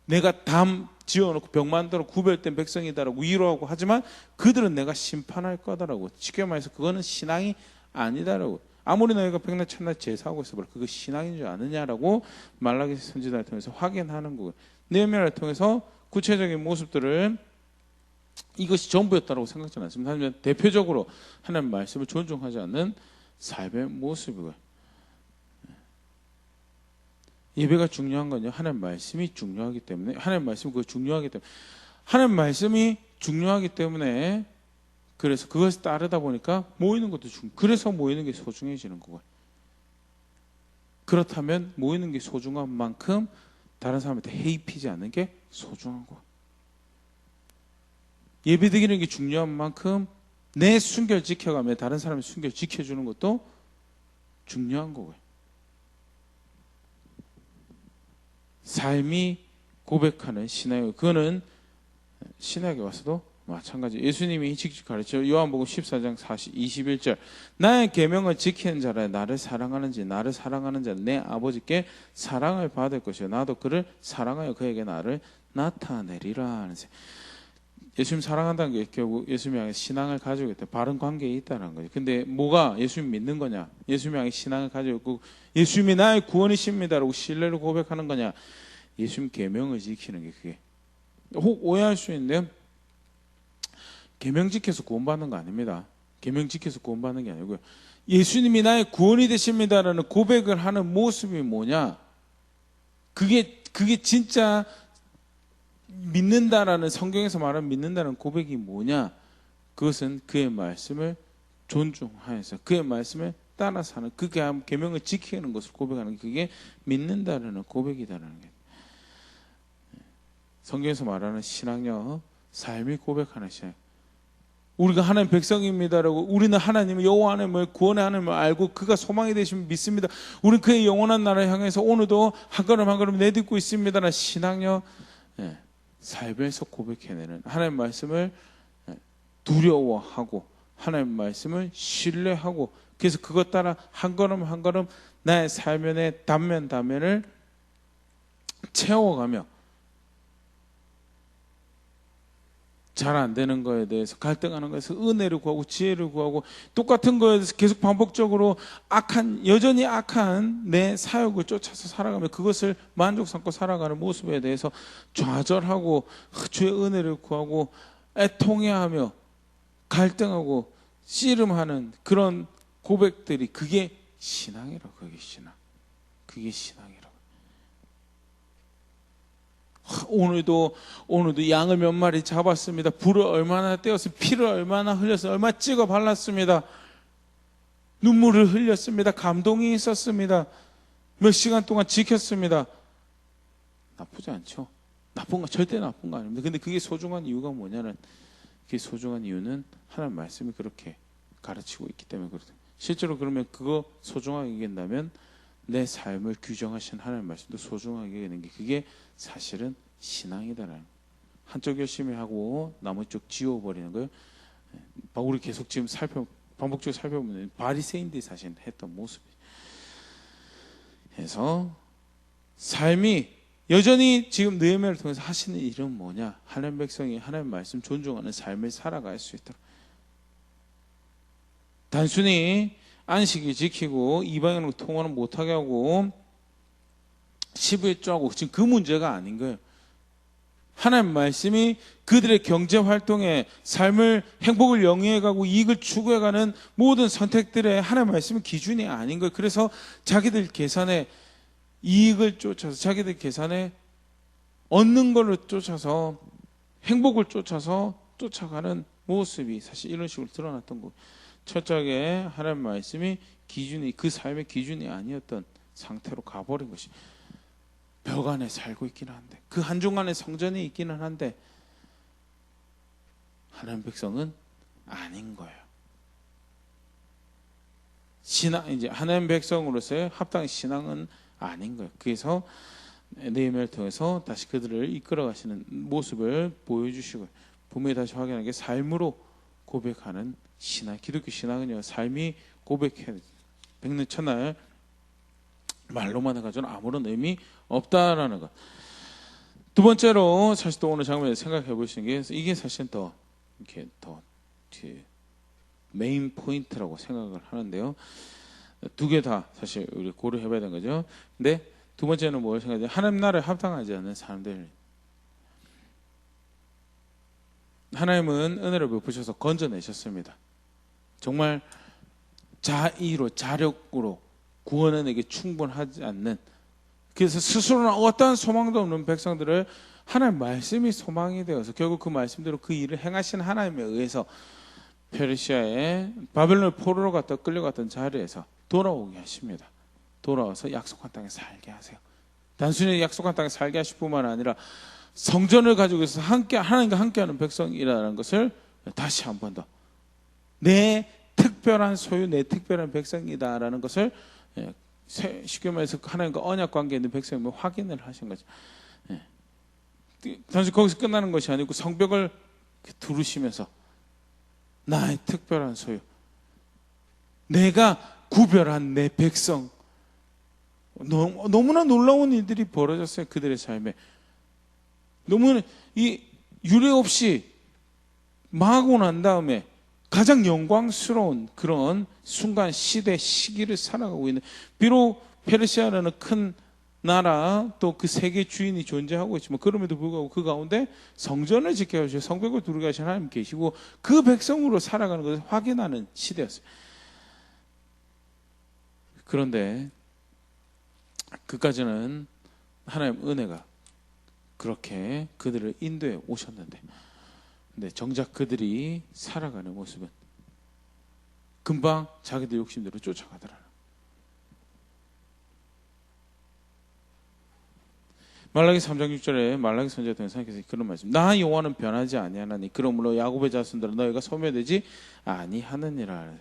내가 담 지어놓고 병 만들어 구별된 백성이다라고 위로하고 하지만 그들은 내가 심판할 거다라고. 쉽게 말해서 그거는 신앙이 아니다라고. 아무리 너희가 백날 천날 제사하고 있어봐라, 그거 신앙인 줄 아느냐라고 말라기 선지자를 통해서 확인하는 거예요. 느헤미야를 통해서 구체적인 모습들을 이것이 전부였다고 생각하지 않습니다. 하지만 대표적으로 하나님 말씀을 존중하지 않는 삶의 모습이고요. 예배가 중요한 건요, 하나님 말씀이 중요하기 때문에, 하나님 말씀이 그거 중요하기 때문에, 하나님 말씀이 중요하기 때문에, 그래서 그것을 따르다 보니까 모이는 것도 그래서 모이는 게 소중해지는 거고요. 그렇다면 모이는 게 소중한 만큼 다른 사람한테 해입히지 않는 게 소중한 거예요. 예배 드리는 게 중요한 만큼 내 순결 지켜가며 다른 사람의 순결 지켜주는 것도 중요한 거고요. 삶이 고백하는 신앙이고, 그거는 신학에 와서도 마찬가지. 예수님이 직접 가르쳐 요한복음 14장 21절 나의 계명을 지키는 자라 나를 사랑하는지 나를 사랑하는 자는 내 아버지께 사랑을 받을 것이요 나도 그를 사랑하여 그에게 나를 나타내리라 하는. 예수님 사랑한다는 게 결국 예수님 향해 신앙을 가지고 있다, 바른 관계에 있다는 거죠. 근데 뭐가 예수님 믿는 거냐? 예수님 향해 신앙을 가지고 있고 예수님이 나의 구원이십니다라고 신뢰를 고백하는 거냐? 예수님 계명을 지키는 게 그게. 혹 오해할 수 있는데요, 계명 지켜서 구원받는 거 아닙니다. 계명 지켜서 구원받는 게 아니고요, 예수님이 나의 구원이 되십니다라는 고백을 하는 모습이 뭐냐? 그게 진짜 믿는다라는, 성경에서 말하는 믿는다는 고백이 뭐냐? 그것은 그의 말씀을 존중하여서 그의 말씀을 따라 사는, 그 계명을 지키는 것을 고백하는 게 그게 믿는다라는 고백이다라는 게. 성경에서 말하는 신앙요, 삶이 고백하는 신앙. 우리가 하나님 백성입니다라고, 우리는 하나님을 여호와 하나님을 구원의 하나님을 알고 그가 소망이 되시면 믿습니다. 우리는 그의 영원한 나라를 향해서 오늘도 한 걸음 한 걸음 내딛고 있습니다라는 신앙요, 삶에서 고백해내는, 하나님 말씀을 두려워하고 하나님 말씀을 신뢰하고, 그래서 그것 따라 한 걸음 한 걸음 나의 삶의 단면을 채워가며 잘 안 되는 거에 대해서 갈등하는 것에서 은혜를 구하고 지혜를 구하고, 똑같은 거에 대해서 계속 반복적으로 여전히 악한 내 사역을 쫓아서 살아가며 그것을 만족 삼고 살아가는 모습에 대해서 좌절하고 주의 은혜를 구하고 애통해하며 갈등하고 씨름하는 그런 고백들이, 그게 신앙이라고. 그게 신앙이라고. 오늘도 양을 몇 마리 잡았습니다. 불을 얼마나 떼어서 피를 얼마나 흘려서 얼마나 찍어 발랐습니다. 눈물을 흘렸습니다. 감동이 있었습니다. 몇 시간 동안 지켰습니다. 나쁘지 않죠. 절대 나쁜 거 아닙니다. 근데 그게 소중한 이유가 뭐냐는, 그게 소중한 이유는 하나님 말씀이 그렇게 가르치고 있기 때문에 그렇다. 실제로 그러면 그거 소중하게 여긴다면 내 삶을 규정하신 하나님 말씀도 소중하게 여기는 게, 그게 사실은 신앙이다라는. 한쪽 열심히 하고 나머지 쪽 지워버리는 거예요. 우리 계속 지금 반복적으로 살펴보면 바리새인들이 사실 했던 모습이에요. 그래서 삶이 여전히 지금 느헤미야를 통해서 하시는 일은 뭐냐? 하나님 백성이 하나님 말씀 존중하는 삶을 살아갈 수 있도록. 단순히 안식일 지키고 이방인으로 통화는 못하게 하고 11조하고 지금 그 문제가 아닌 거예요. 하나님 말씀이 그들의 경제 활동에 삶을 행복을 영위해가고 이익을 추구해가는 모든 선택들의 하나님 말씀은 기준이 아닌 거예요. 그래서 자기들 계산에 이익을 쫓아서 자기들 계산에 얻는 걸로 쫓아서 행복을 쫓아서 쫓아가는 모습이 사실 이런 식으로 드러났던 거예요. 철저하게 하나님 말씀이 기준이 그 삶의 기준이 아니었던 상태로 가버린 것이 벽 안에 살고 있기는 한데 그 한중 안에 성전이 있기는 한데 하나님 백성은 아닌 거예요. 신앙 이제 하나님 백성으로서의 합당한 신앙은 아닌 거예요. 그래서 느헤미야를 통해서 다시 그들을 이끌어 가시는 모습을 보여주시고 분명히 다시 확인하는 게 삶으로 고백하는 신앙. 기독교 신앙은요 삶이 고백해야 돼요. 백년 첫날 말로만 해가지고는 아무런 의미 없다라는 것. 두 번째로 사실 또 오늘 장면에 생각해 보시는 게 이게 사실 더 이렇게 더 메인 포인트라고 생각을 하는데요. 두 개 다 사실 우리 고려해봐야 되는 거죠. 근데 두 번째는 뭘 생각해요? 하나님 나라에 합당하지 않는 사람들. 하나님은 은혜를 베푸셔서 건져내셨습니다. 정말 자의로 자력으로 구원에게 충분하지 않는 그래서 스스로는 어떠한 소망도 없는 백성들을 하나님 말씀이 소망이 되어서 결국 그 말씀대로 그 일을 행하신 하나님에 의해서 페르시아의 바벨론 포로로 갔다 끌려갔던 자리에서 돌아오게 하십니다. 돌아와서 약속한 땅에 살게 하세요. 단순히 약속한 땅에 살게 하실 뿐만 아니라 성전을 가지고 있어서 함께 하나님과 함께하는 백성이라는 것을 다시 한 번 더 내 특별한 소유, 내 특별한 백성이다라는 것을 쉽게 말해서 하나님과 언약 관계에 있는 백성임을 확인을 하신 거죠. 단순히 거기서 끝나는 것이 아니고 성벽을 두르시면서 나의 특별한 소유, 내가 구별한 내 백성. 너무나 놀라운 일들이 벌어졌어요. 그들의 삶에 너무나 이 유례 없이 망하고 난 다음에 가장 영광스러운 그런 순간 시대 시기를 살아가고 있는 비록 페르시아라는 큰 나라 또 그 세계 주인이 존재하고 있지만 그럼에도 불구하고 그 가운데 성전을 지켜주시고 성벽을 두르게 하신 하나님 계시고 그 백성으로 살아가는 것을 확인하는 시대였어요. 그런데 그까지는 하나님 은혜가 그렇게 그들을 인도해 오셨는데 근데 정작 그들이 살아가는 모습은 금방 자기들 욕심대로 쫓아가더라는. 말라기 3장 6절에 말라기 선지자 등을 생각해서 그런 말씀. 나 여호와는 변하지 아니하나니 그러므로 야곱의 자손들은 너희가 소멸되지 아니하느니라.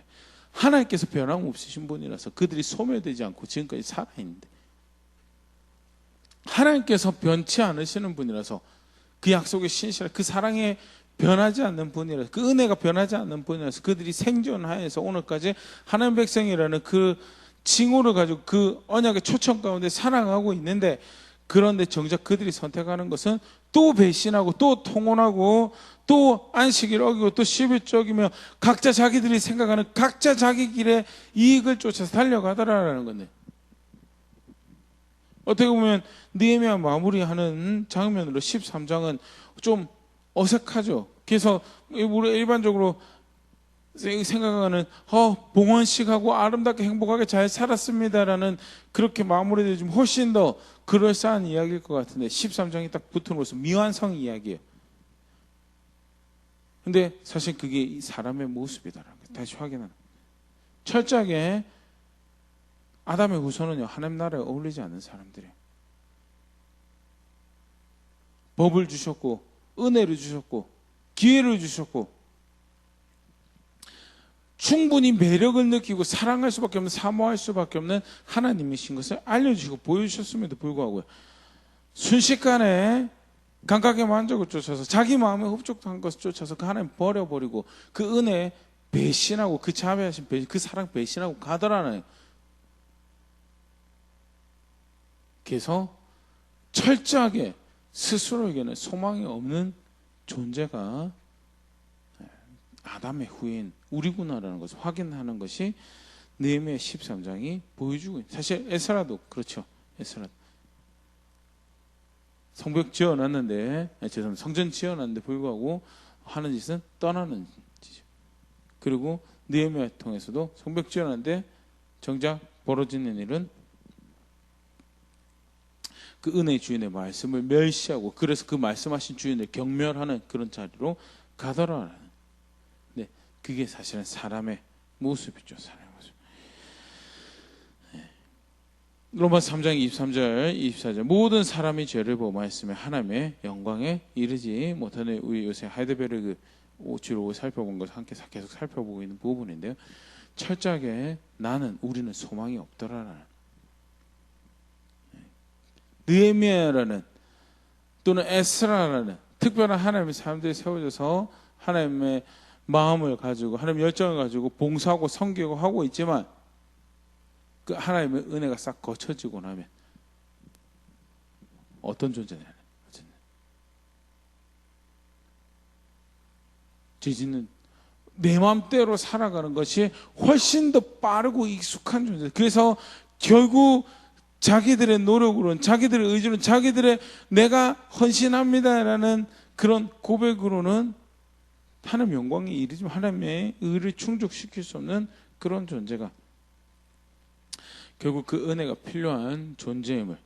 하나님께서 변함없으신 분이라서 그들이 소멸되지 않고 지금까지 살아있는데 하나님께서 변치 않으시는 분이라서 그 약속의 신실한 그 사랑에 변하지 않는 분이라서 그 은혜가 변하지 않는 분이라서 그들이 생존하여서 오늘까지 하나님 백성이라는 그 칭호를 가지고 그 언약의 초청 가운데 사랑하고 있는데 그런데 정작 그들이 선택하는 것은 또 배신하고 또 통혼하고 또 안식일 어기고 또 11조기며 각자 자기들이 생각하는 각자 자기 길의 이익을 쫓아서 달려가더라라는 건데 어떻게 보면 느헤미야 마무리하는 장면으로 13장은 좀 어색하죠. 그래서 우리 일반적으로 생각하는 봉헌식하고 아름답게 행복하게 잘 살았습니다라는 그렇게 마무리되지만 훨씬 더 그럴싸한 이야기일 것 같은데 13장이 딱 붙음으로써 미완성 이야기예요. 근데 사실 그게 사람의 모습이다라는 거 다시 확인하는. 철저하게 아담의 후손은요 하나님 나라에 어울리지 않는 사람들이에요. 법을 주셨고 은혜를 주셨고 기회를 주셨고 충분히 매력을 느끼고 사랑할 수밖에 없는 사모할 수밖에 없는 하나님이신 것을 알려주시고 보여주셨음에도 불구하고 순식간에 감각의 만족을 쫓아서 자기 마음에 흡족한 것을 쫓아서 그 하나님 버려버리고 그 은혜 배신하고 그 자비하신 배신, 그 사랑 배신하고 가더라는. 그래서 철저하게 스스로에게는 소망이 없는 존재가 아담의 후예인 우리구나라는 것을 확인하는 것이 느헤미야 13장이 보여주고 있는. 사실 에스라도 그렇죠. 에스라 성벽 지어놨는데, 죄송합니다. 성전 지어놨는데 불구하고 하는 짓은 떠나는 짓이죠. 그리고 느헤미야 통해서도 성벽 지어놨는데 정작 벌어지는 일은 그 은혜의 주인의 말씀을 멸시하고, 그래서 그 말씀하신 주인을 경멸하는 그런 자리로 가더라라는. 네, 그게 사실은 사람의 모습이죠. 사람의 모습. 네. 로마서 3장 23절 24절 모든 사람이 죄를 범하였으며 하나님의 영광에 이르지 못하는, 우리 요새 하이델베르그 주로 살펴본 것을 함께 계속 살펴보고 있는 부분인데요. 철저하게 우리는 소망이 없더라라는. 느헤미야라는 또는 에스라라는 특별한 하나님의 사람들이 세워져서 하나님의 마음을 가지고 하나님의 열정을 가지고 봉사하고 섬기고 하고 있지만, 그 하나님의 은혜가 싹 거쳐지고 나면 어떤 존재냐? 죄짓는 내 마음대로 살아가는 것이 훨씬 더 빠르고 익숙한 존재. 그래서 결국 자기들의 노력으로는, 자기들의 의지로는, 자기들의 내가 헌신합니다라는 그런 고백으로는 하나님 영광에 이르지만 하나님의 의를 충족시킬 수 없는 그런 존재가 결국 그 은혜가 필요한 존재임을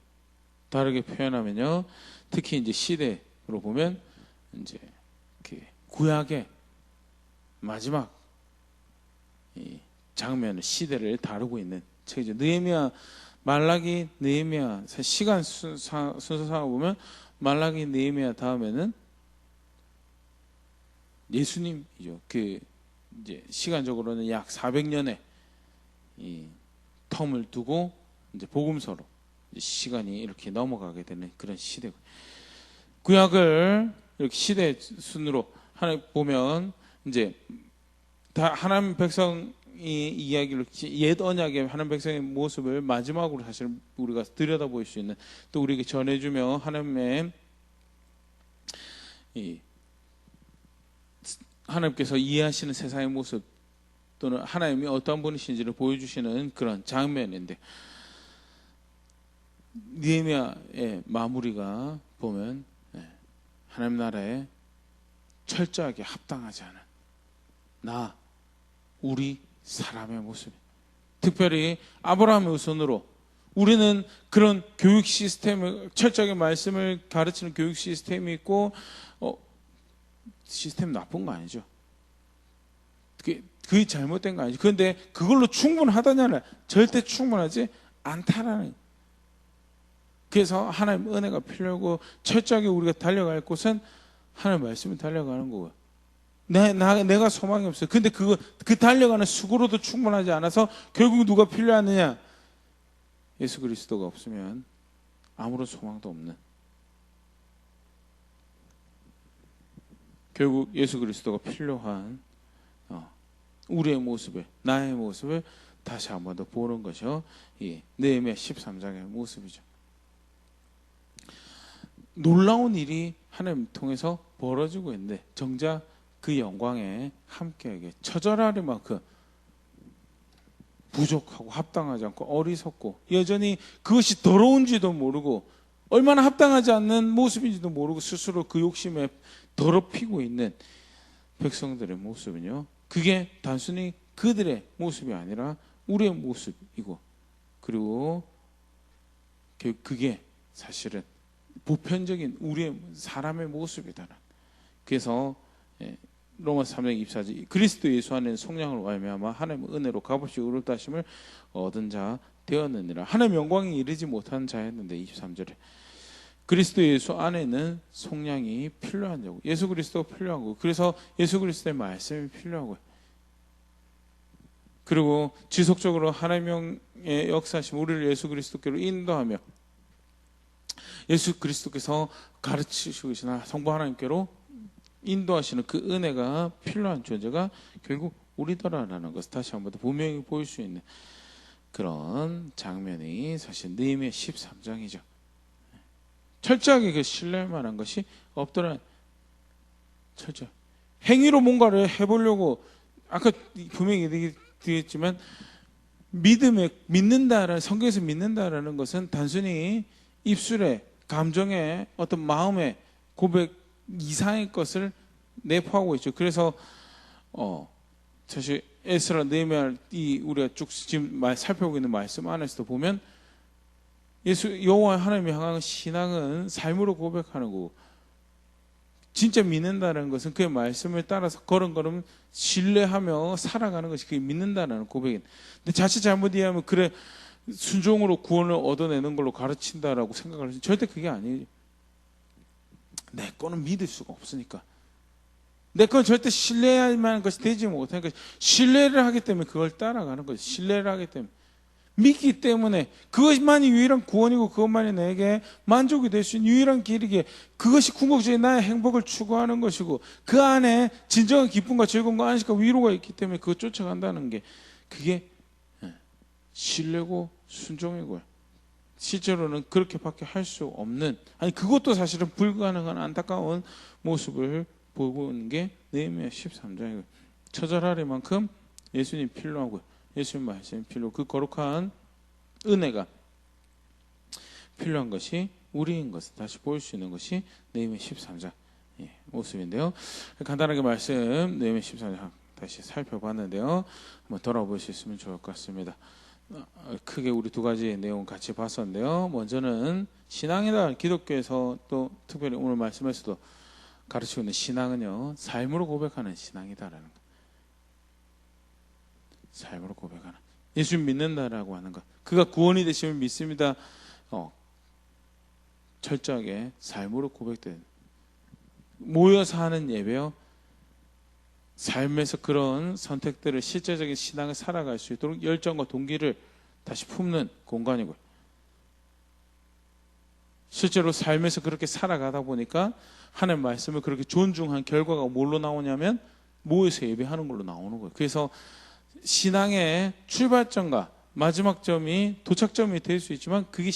다르게 표현하면요, 특히 이제 시대로 보면 이제 그 구약의 마지막 이 장면을, 시대를 다루고 있는 책이죠. 느헤미야, 말라기, 느헤미야 시간 순서상으로 보면 말라기, 느헤미야 다음에는 예수님이죠. 그 이제 시간적으로는 약 400년의 이 텀을 두고 이제 복음서로 이제 시간이 이렇게 넘어가게 되는 그런 시대고, 구약을 이렇게 시대 순으로 하나 보면 이제 다 하나님 백성이 이야기를, 옛 언약의 하나님 백성의 모습을 마지막으로 사실 우리가 들여다볼 수 있는, 또 우리에게 전해주며 하나님의 하나님께서 이해하시는 세상의 모습 또는 하나님이 어떠한 분이신지를 보여주시는 그런 장면인데, 느헤미야의 마무리가 보면 하나님 나라에 철저하게 합당하지 않은 우리 사람의 모습, 특별히 아브라함의 우선으로 우리는 그런 교육 시스템을, 철저하게 말씀을 가르치는 교육 시스템이 있고, 시스템 나쁜 거 아니죠. 그게 잘못된 거 아니죠. 그런데 그걸로 충분하다냐는 절대 충분하지 않다라는. 그래서 하나님 은혜가 필요하고 철저하게 우리가 달려갈 곳은 하나님 말씀이 달려가는 거고요. 내가 소망이 없어요. 근데 그 달려가는 수고로도 충분하지 않아서 결국 누가 필요하느냐? 예수 그리스도가 없으면 아무런 소망도 없는. 결국 예수 그리스도가 필요한 우리의 모습을, 나의 모습을 다시 한 번 더 보는 것이요, 느헤미야 13장의 모습이죠. 놀라운 일이 하나님 통해서 벌어지고 있는데 정작 그 영광에 함께하게 처절할 만큼 부족하고 합당하지 않고 어리석고, 여전히 그것이 더러운지도 모르고 얼마나 합당하지 않는 모습인지도 모르고 스스로 그 욕심에 더럽히고 있는 백성들의 모습은요, 그게 단순히 그들의 모습이 아니라 우리의 모습이고, 그리고 그게 사실은 보편적인 우리의 사람의 모습이다. 그래서 로마서 3장 24절 그리스도 예수 안에는 성령으로 말미암아 하나님의 은혜로 값없이 의롭다 하심을 얻은 자 되었느니라. 하나님 영광에 이르지 못한 자였는데, 23절에 그리스도 예수 안에는 성령이 필요한 자고, 예수 그리스도가 필요하고, 그래서 예수 그리스도의 말씀이 필요하고, 그리고 지속적으로 하나님의 역사하심 우리를 예수 그리스도께로 인도하며 예수 그리스도께서 가르치시고 계시나 성부 하나님께로 인도하시는 그 은혜가 필요한 존재가 결국 우리더라라는 것을 다시 한번 더 분명히 보일 수 있는 그런 장면이 사실 느헤미야 13장이죠. 철저하게 그 신뢰할 만한 것이 없더라. 철저 행위로 뭔가를 해보려고, 아까 분명히 얘기했지만 믿는다라는, 성경에서 믿는다라는 것은 단순히 입술에 감정의 어떤 마음의 고백 이상의 것을 내포하고 있죠. 그래서 사실 에스라 느헤미야 이 우리가 쭉 지금 살펴보고 있는 말씀 안에서도 보면 여호와 하나님을 향한 신앙은 삶으로 고백하는 거고, 진짜 믿는다는 것은 그의 말씀을 따라서 걸음걸음 신뢰하며 살아가는 것이 그게 믿는다는 고백인. 근데 자칫 잘못 이해하면 그래 순종으로 구원을 얻어내는 걸로 가르친다라고 생각을 하시면 절대 그게 아니에요. 내 거는 믿을 수가 없으니까. 내 건 절대 신뢰할 만한 것이 되지 못하니까 신뢰를 하기 때문에 그걸 따라가는 거죠. 신뢰를 하기 때문에. 믿기 때문에 그것만이 유일한 구원이고 그것만이 내게 만족이 될 수 있는 유일한 길이기에 그것이 궁극적인 나의 행복을 추구하는 것이고 그 안에 진정한 기쁨과 즐거움과 안식과 위로가 있기 때문에 그걸 쫓아간다는 게 그게 신뢰고 순종이고요. 실제로는 그렇게밖에 할 수 없는, 아니 그것도 사실은 불가능한 안타까운 모습을 보고 있는 게 느헤미야 13장이고요. 처절하리만큼 예수님 필요하고요. 예수님 말씀이 필요하고 그 거룩한 은혜가 필요한 것이 우리인 것을 다시 볼 수 있는 것이 느헤미야 13장 모습인데요. 간단하게 말씀 느헤미야 13장 다시 살펴봤는데요. 한번 돌아볼 수 있으면 좋을 것 같습니다. 크게 우리 두 가지 내용 같이 봤었는데요. 먼저는 신앙이다. 기독교에서 또 특별히 오늘 말씀에서도 가르치고 있는 신앙은요, 삶으로 고백하는 신앙이다라는 것. 삶으로 고백하는, 예수님 믿는다라고 하는 것, 그가 구원이 되심을 믿습니다. 철저하게 삶으로 고백된, 모여서 하는 예배요, 삶에서 그런 선택들을 실제적인 신앙을 살아갈 수 있도록 열정과 동기를 다시 품는 공간이고요. 실제로 삶에서 그렇게 살아가다 보니까 하나님 말씀을 그렇게 존중한 결과가 뭘로 나오냐면 모여서 예배하는 걸로 나오는 거예요. 그래서 신앙의 출발점과 마지막 점이 도착점이 될 수 있지만 그게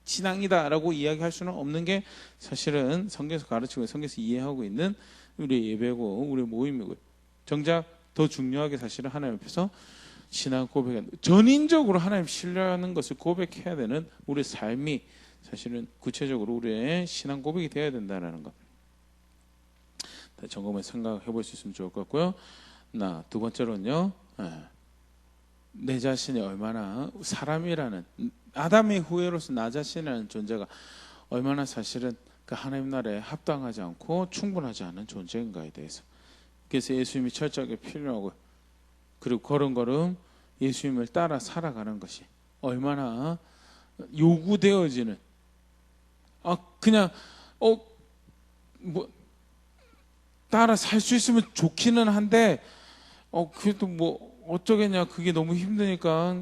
신앙이다라고 이야기할 수는 없는 게 사실은 성경에서 가르치고 성경에서 이해하고 있는 우리의 예배고 우리의 모임이고요. 정작 더 중요하게 사실은 하나님 앞에서 신앙 고백하는, 전인적으로 하나님 신뢰하는 것을 고백해야 되는 우리의 삶이 사실은 구체적으로 우리의 신앙 고백이 되어야 된다는 것. 점검해 생각해 볼 수 있으면 좋을 것 같고요. 두 번째로는요, 내 자신이 얼마나 사람이라는 아담의 후예로서 나 자신이라는 존재가 얼마나 사실은 그 하나님 나라에 합당하지 않고 충분하지 않은 존재인가에 대해서. 그래서 예수님이 철저하게 필요하고, 그리고 걸음걸음 예수님을 따라 살아가는 것이 얼마나 요구되어지는, 그냥 따라 살 수 있으면 좋기는 한데 그래도 어쩌겠냐, 그게 너무 힘드니까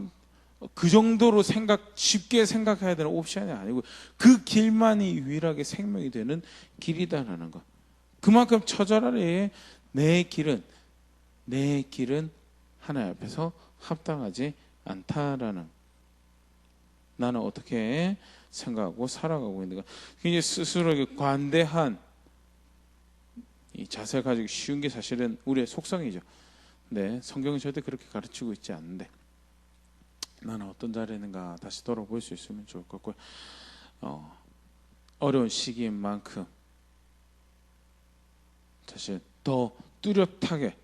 그 정도로 쉽게 생각해야 되는 옵션이 아니고 그 길만이 유일하게 생명이 되는 길이다라는 것. 그만큼 처절하게 내 길은 하나님 앞에서 합당하지 않다라는, 나는 어떻게 생각하고 살아가고 있는가, 굉장히 스스로에게 관대한 이 자세를 가지기 쉬운 게 사실은 우리의 속성이죠. 네, 성경은 절대 그렇게 가르치고 있지 않는데 나는 어떤 자리에 있는가 다시 돌아볼 수 있으면 좋을 것 같고요. 어려운 시기인 만큼 사실 더 뚜렷하게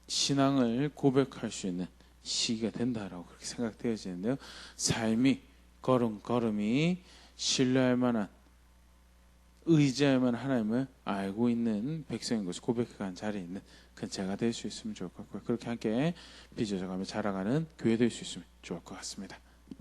신앙을 고백할 수 있는 시기가 된다라고 그렇게 생각되어지는데요. 삶이 걸음걸음이 신뢰할 만한, 의지할 만한 하나님을 알고 있는 백성인 것을 고백한 자리에 있는 그런 제가 될 수 있으면 좋을 것 같고요. 그렇게 함께 빚어져가며 자라가는 교회 될 수 있으면 좋을 것 같습니다.